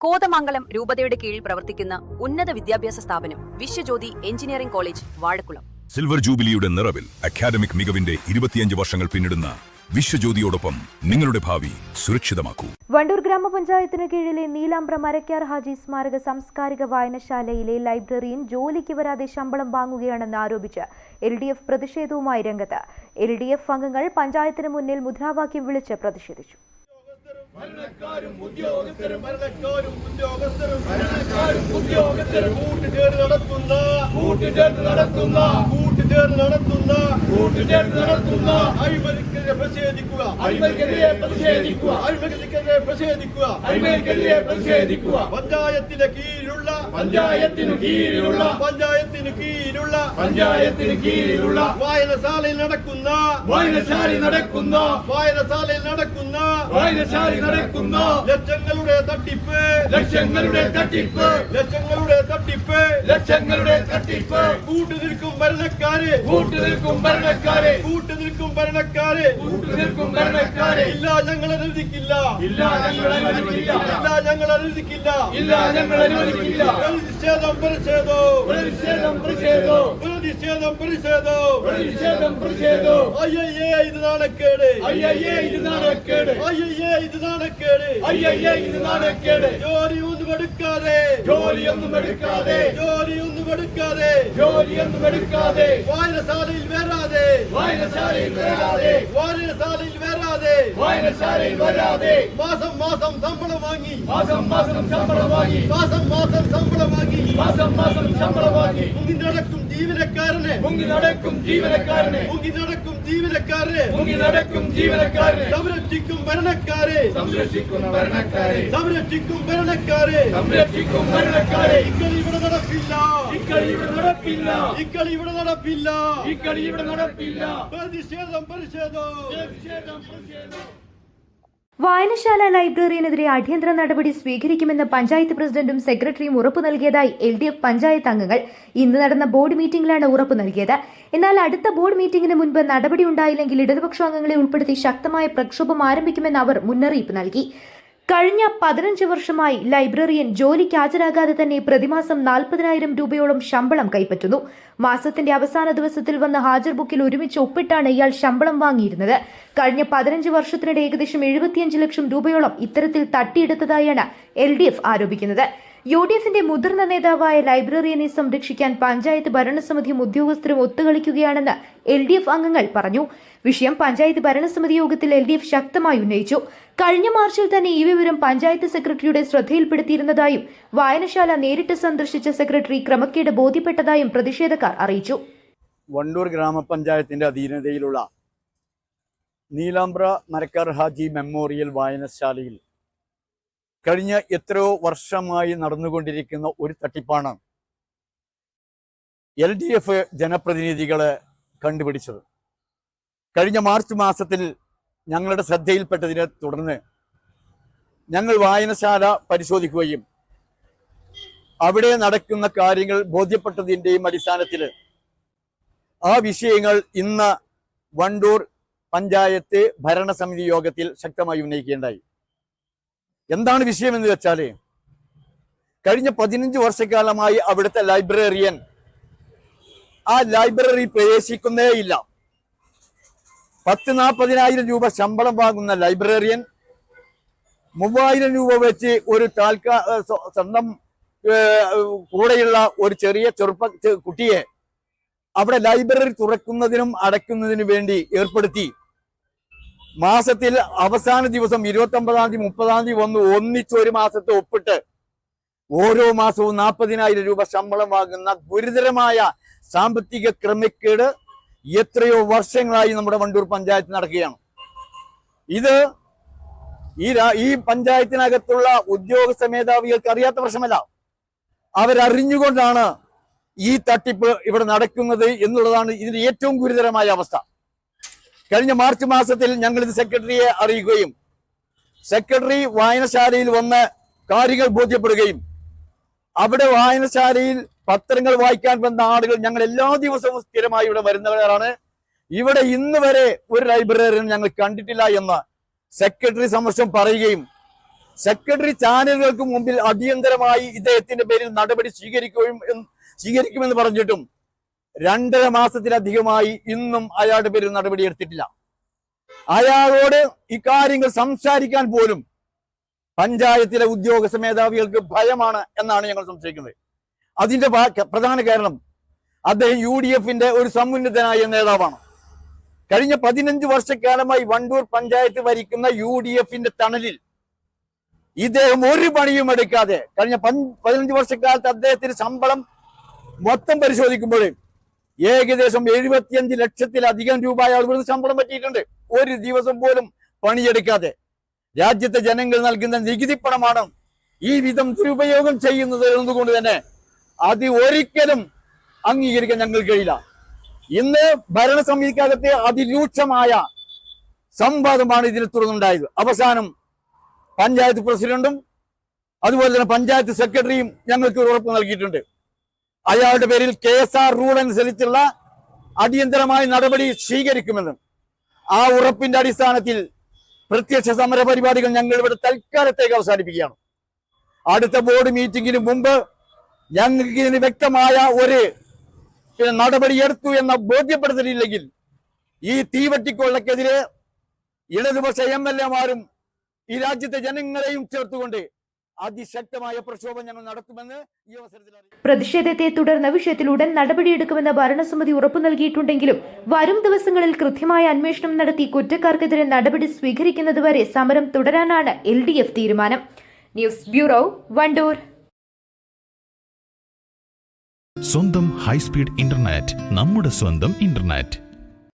കോതമംഗലം രൂപതയുടെ കീഴിൽ പ്രവർത്തിക്കുന്ന ഉന്നത വിദ്യാഭ്യാസ സ്ഥാപനം Vishwajyothi engineering college Vazhakulam. Silver ജൂബിലിയുടെ നിറവിൽ അക്കാദമിക് മികവിന്റെ 25 വർഷങ്ങൾ പിന്നിടുന്ന വിശ്വജ്യോതിയോടൊപ്പം നിങ്ങളുടെ ഭാവി സുരക്ഷിതമാക്കൂ. വണ്ടൂർ ഗ്രാമപഞ്ചായത്തിന് കീഴിലെ നീലാംബ്ര മരക്കാർ ഹാജി സ്മാരക സാംസ്കാരിക വായനശാലയിലെ ലൈബ്രറിയൻ ജോലിക്ക് വരാതെ ശമ്പളം വാങ്ങുകയാണെന്ന് ആരോപിച്ച് LDF പ്രതിഷേധവുമായി രംഗത്ത്. LDF അംഗങ്ങൾ പഞ്ചായത്തിന് മുന്നിൽ മുദ്രാവാക്യം വിളിച്ച് പ്രതിഷേധിച്ചു. പഞ്ചായത്തിന് കീഴിലുള്ള വായനശാലയിൽ നടക്കുന്ന ലക്ഷങ്ങളുടെ തട്ടിപ്പ് കൂട്ടുനിൽക്കും ഭരണക്കാരെ ഇല്ല ഞങ്ങൾ അനുവദിക്കില്ല. പ്രതിഷേധം അയ്യേ ഇത് നാണക്കേട്. ജോലിയൊന്നും എടുക്കാതെ വായനശാലയിൽ വരാതെ മാസം ശമ്പളം വാങ്ങി മുങ്ങി നടക്കും ജീവനക്കാരനെ സംരക്ഷിക്കും ഭരണക്കാരെ ഇക്കളി ഇവിടെ നടപ്പില്ല. പ്രതിഷേധം. വായനശാല ലൈബ്രറിയനെതിരെ അടിയന്തര നടപടി സ്വീകരിക്കുമെന്ന് പഞ്ചായത്ത് പ്രസിഡന്റും സെക്രട്ടറിയും ഉറപ്പു നൽകിയതായി LDF പഞ്ചായത്ത് അംഗങ്ങൾ ഇന്ന് നടന്ന ബോർഡ് മീറ്റിംഗിലാണ് ഉറപ്പു നൽകിയത്. എന്നാൽ അടുത്ത ബോർഡ് മീറ്റിംഗിന് മുൻപ് നടപടി ഉണ്ടായില്ലെങ്കിൽ ഇടതുപക്ഷ അംഗങ്ങളെ ഉൾപ്പെടുത്തി ശക്തമായ പ്രക്ഷോഭം ആരംഭിക്കുമെന്ന് അവർ മുന്നറിയിപ്പ് നൽകി. കഴിഞ്ഞ 15 വർഷമായി ലൈബ്രറിയൻ ജോലിക്ക് ഹാജരാകാതെ തന്നെ പ്രതിമാസം 40,000 രൂപയോളം ശമ്പളം കൈപ്പറ്റുന്നു. മാസത്തിന്റെ അവസാന ദിവസത്തിൽ വന്ന് ഹാജർ ബുക്കിൽ ഒരുമിച്ച് ഒപ്പിട്ടാണ് ഇയാൾ ശമ്പളം വാങ്ങിയിരുന്നത്. കഴിഞ്ഞ 15 വർഷത്തിനിടെ ഏകദേശം 75 ലക്ഷം രൂപയോളം ഇത്തരത്തിൽ തട്ടിയെടുത്തതായാണ് LDF ആരോപിക്കുന്നത്. UDFന്റെ മുതിർന്ന നേതാവായ ലൈബ്രറിയനെ സംരക്ഷിക്കാൻ പഞ്ചായത്ത് ഭരണസമിതിയും ഉദ്യോഗസ്ഥരും ഒത്തുകളിക്കുകയാണെന്ന് LDF അംഗങ്ങൾ പറഞ്ഞു. വിഷയം പഞ്ചായത്ത് ഭരണസമിതി യോഗത്തിൽ LDF ശക്തമായി ഉന്നയിച്ചു. കഴിഞ്ഞ മാർച്ചിൽ തന്നെ ഈ വിവരം പഞ്ചായത്ത് സെക്രട്ടറിയുടെ ശ്രദ്ധയിൽപ്പെടുത്തിയിരുന്നതായും വായനശാല നേരിട്ട് സന്ദർശിച്ച സെക്രട്ടറി ക്രമക്കേട് ബോധ്യപ്പെട്ടതായും പ്രതിഷേധക്കാർ അറിയിച്ചു. വണ്ടൂർ ഗ്രാമപഞ്ചായത്തിന്റെ അധീനതയിലുള്ള നീലാംബ്ര മരക്കാർ ഹാജി മെമ്മോറിയൽ വായനശാലയിൽ കഴിഞ്ഞ എത്രയോ വർഷമായി നടന്നുകൊണ്ടിരിക്കുന്ന ഒരു തട്ടിപ്പാണ് LDF ജനപ്രതിനിധികളെ കണ്ടുപിടിച്ചത്. കഴിഞ്ഞ മാർച്ച് മാസത്തിൽ ഞങ്ങളുടെ ശ്രദ്ധയിൽപ്പെട്ടതിനെ തുടർന്ന് ഞങ്ങൾ വായനശാല പരിശോധിക്കുകയും അവിടെ നടക്കുന്ന കാര്യങ്ങൾ ബോധ്യപ്പെട്ടതിൻ്റെയും അടിസ്ഥാനത്തിൽ ആ വിഷയങ്ങൾ ഇന്ന് വണ്ടൂർ പഞ്ചായത്ത് ഭരണസമിതി യോഗത്തിൽ ശക്തമായി ഉന്നയിക്കുകയുണ്ടായി. എന്താണ് വിഷയമെന്ന് വെച്ചാൽ കഴിഞ്ഞ 15 വർഷക്കാലമായി അവിടുത്തെ ലൈബ്രറിയൻ ആ ലൈബ്രറി പ്രവേശിക്കുന്നേയില്ല. 10,000-40,000 രൂപ ശമ്പളം വാങ്ങുന്ന ലൈബ്രറിയൻ 3,000 രൂപ വെച്ച് ഒരു സ്വന്തം കൂടെയുള്ള ഒരു ചെറിയ കുട്ടിയെ അവിടെ ലൈബ്രറി തുറക്കുന്നതിനും അടയ്ക്കുന്നതിനും വേണ്ടി ഏർപ്പെടുത്തി മാസത്തിൽ അവസാന ദിവസം 29-ാം തീയതി 30-ാം തീയതി വന്ന് ഒന്നിച്ച് ഒരു മാസത്തെ ഒപ്പിട്ട് ഓരോ മാസവും 40,000 രൂപ ശമ്പളം വാങ്ങുന്ന ഗുരുതരമായ സാമ്പത്തിക ക്രമക്കേട് എത്രയോ വർഷങ്ങളായി നമ്മുടെ വണ്ടൂർ പഞ്ചായത്ത് നടക്കുകയാണ്. ഇത് ഈ പഞ്ചായത്തിനകത്തുള്ള ഉദ്യോഗസ്ഥ മേധാവികൾക്ക് അറിയാത്ത പ്രശ്നമല്ല. അവരറിഞ്ഞുകൊണ്ടാണ് ഈ തട്ടിപ്പ് ഇവിടെ നടക്കുന്നത് എന്നുള്ളതാണ് ഇതിന്റെ ഏറ്റവും ഗുരുതരമായ അവസ്ഥ. കഴിഞ്ഞ മാർച്ച് മാസത്തിൽ ഞങ്ങൾ ഇത് സെക്രട്ടറിയെ അറിയിക്കുകയും സെക്രട്ടറി വായനശാലയിൽ വന്ന് കാര്യങ്ങൾ ബോധ്യപ്പെടുകയും അവിടെ വായനശാലയിൽ പത്രങ്ങൾ വായിക്കാൻ വന്ന ആളുകൾ ഞങ്ങൾ എല്ലാ ദിവസവും സ്ഥിരമായി ഇവിടെ വരുന്നവരാണ്. ഇവിടെ ഇന്ന് വരെ ഒരു ലൈബ്രറിയൻ ഞങ്ങൾ കണ്ടിട്ടില്ല എന്ന് സെക്രട്ടറി സമക്ഷം പറയുകയും സെക്രട്ടറി ചാനലുകൾക്ക് മുമ്പിൽ അടിയന്തരമായി ഇദ്ദേഹത്തിന്റെ പേരിൽ നടപടി സ്വീകരിക്കുമെന്ന് പറഞ്ഞിട്ടും 2.5 മാസത്തിലധികമായി ഇന്നും അയാളുടെ പേരിൽ നടപടി എടുത്തിട്ടില്ല. അയാളോട് ഇക്കാര്യങ്ങൾ സംസാരിക്കാൻ പോലും പഞ്ചായത്തിലെ ഉദ്യോഗസ്ഥ മേധാവികൾക്ക് ഭയമാണ് എന്നാണ് ഞങ്ങൾ സംശയിക്കുന്നത്. അതിന്റെ പ്രധാന കാരണം അദ്ദേഹം UDFന്റെ ഒരു സമുന്നതനായ നേതാവാണ്. കഴിഞ്ഞ 15 വർഷക്കാലമായി വണ്ടൂർ പഞ്ചായത്ത് ഭരിക്കുന്ന UDFന്റെ തണലിൽ ഇദ്ദേഹം ഒരു പണിയും എടുക്കാതെ കഴിഞ്ഞ 15 വർഷക്കാലത്ത് അദ്ദേഹത്തിന് ശമ്പളം മൊത്തം പരിശോധിക്കുമ്പോൾ ഏകദേശം 75 ലക്ഷത്തിലധികം രൂപ അയാൾ ഇവിടുന്ന് ശമ്പളം പറ്റിയിട്ടുണ്ട്. ഒരു ദിവസം പോലും പണിയെടുക്കാതെ രാജ്യത്തെ ജനങ്ങൾ നൽകുന്ന നികുതി പണമാണ് ഈ വിധം ദുരുപയോഗം ചെയ്യുന്നത് എന്നതുകൊണ്ട് തന്നെ അത് ഒരിക്കലും അംഗീകരിക്കാൻ ഞങ്ങൾ കഴിയില്ല. ഇന്ന് ഭരണസമിതിക്കകത്തെ അതിരൂക്ഷമായ സംവാദമാണ് ഇതിനെ തുടർന്നുണ്ടായത്. അവസാനം പഞ്ചായത്ത് പ്രസിഡന്റും അതുപോലെ തന്നെ പഞ്ചായത്ത് സെക്രട്ടറിയും ഞങ്ങൾക്ക് ഒരു ഉറപ്പ് നൽകിയിട്ടുണ്ട്. അയാളുടെ പേരിൽ KSR റൂൾ അനുസരിച്ചുള്ള അടിയന്തരമായ നടപടി സ്വീകരിക്കുമെന്നും ആ ഉറപ്പിന്റെ അടിസ്ഥാനത്തിൽ പ്രത്യക്ഷ സമര പരിപാടികൾ ഞങ്ങൾ ഇവിടെ തൽക്കാലത്തേക്ക് അവസാനിപ്പിക്കുകയാണ്. അടുത്ത ബോർഡ് മീറ്റിംഗിന് മുമ്പ് ഞങ്ങൾക്ക് ഇതിന് വ്യക്തമായ ഒരു നടപടി എടുത്തു എന്ന ബോധ്യപ്പെടുത്തലില്ലെങ്കിൽ ഈ തീവട്ടിക്കൊള്ളക്കെതിരെ ഇടതുപക്ഷ MLA-മാരും ഈ രാജ്യത്തെ ജനങ്ങളെയും ചേർത്തുകൊണ്ട് അതിശക്തമായ പ്രക്ഷോഭം ഞങ്ങൾ നടത്തുമെന്ന് ഈ അവസരത്തിൽ പ്രതിഷേധത്തെ തുടർന്ന് വിഷയത്തിൽ ഉടൻ നടപടിയെടുക്കുമെന്ന് ഭരണസമിതി ഉറപ്പു നൽകിയിട്ടുണ്ടെങ്കിലും വരും ദിവസങ്ങളിൽ കൃത്യമായ അന്വേഷണം നടത്തി കുറ്റക്കാർക്കെതിരെ നടപടി സ്വീകരിക്കുന്നതുവരെ സമരം തുടരാനാണ് LDF തീരുമാനം. News bureau, Wandoor. സ്വന്തം ഹൈസ്പീഡ് ഇന്റർനെറ്റ്, നമ്മുടെ സ്വന്തം ഇന്റർനെറ്റ്.